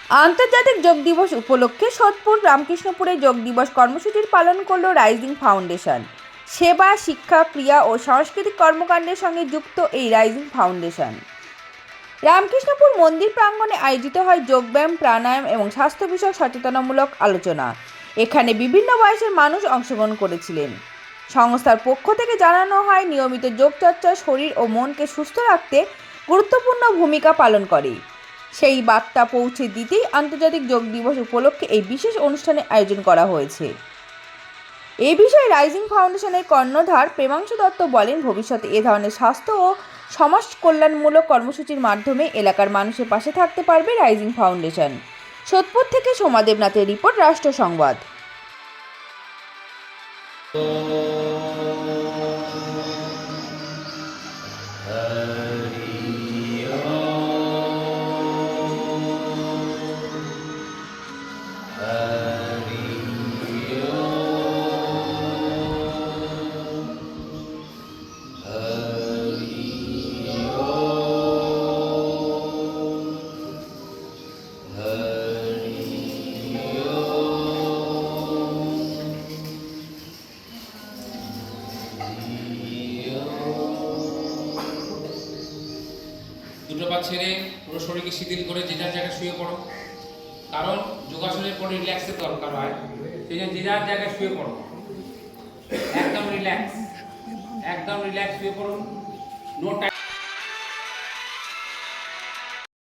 আন্তর্জাতিক যোগ দিবস উপলক্ষে সোদপুর রামকৃষ্ণপুরে যোগ দিবস কর্মসূচির পালন করল রাইজিং ফাউন্ডেশন। সেবা, শিক্ষা, ক্রিয়া ও সাংস্কৃতিক কর্মকাণ্ডের সঙ্গে যুক্ত এই রাইজিং ফাউন্ডেশন রামকৃষ্ণপুর মন্দির প্রাঙ্গণে আয়োজিত হয় যোগব্যায়াম, প্রাণায়াম এবং স্বাস্থ্য বিষয়ক সচেতনামূলক আলোচনা। এখানে বিভিন্ন বয়সের মানুষ অংশগ্রহণ করেছিলেন। সংস্থার পক্ষ থেকে জানানো হয়, নিয়মিত যোগচর্চা শরীর ও মনকে সুস্থ রাখতে গুরুত্বপূর্ণ ভূমিকা পালন করে। সেই বার্তা পৌঁছে দিতেই আন্তর্জাতিক যোগ দিবস উপলক্ষে এই বিশেষ অনুষ্ঠানের আয়োজন করা হয়েছে। এই বিষয়ে রাইজিং ফাউন্ডেশনের কর্ণধার প্রেমাংশু দত্ত বলেন, ভবিষ্যতে এ ধরনের স্বাস্থ্য ও সমাজ কল্যাণমূলক কর্মসূচির মাধ্যমে এলাকার মানুষের পাশে থাকতে পারবে রাইজিং ফাউন্ডেশন। সোদপুর থেকে সোমা দেবনাথের রিপোর্ট, রাষ্ট্র সংবাদ। দুটো পা ছেড়ে পুরো শরীরকে শিথিল করে যে যার জায়গায় শুয়ে পড়ো, কারণ যোগাসনের পরে রিল্যাক্সের দরকার হয়। সেই জন্য যে যার জায়গায় শুয়ে পড়ো, একদম রিল্যাক্স শুয়ে পড়ুন। No time.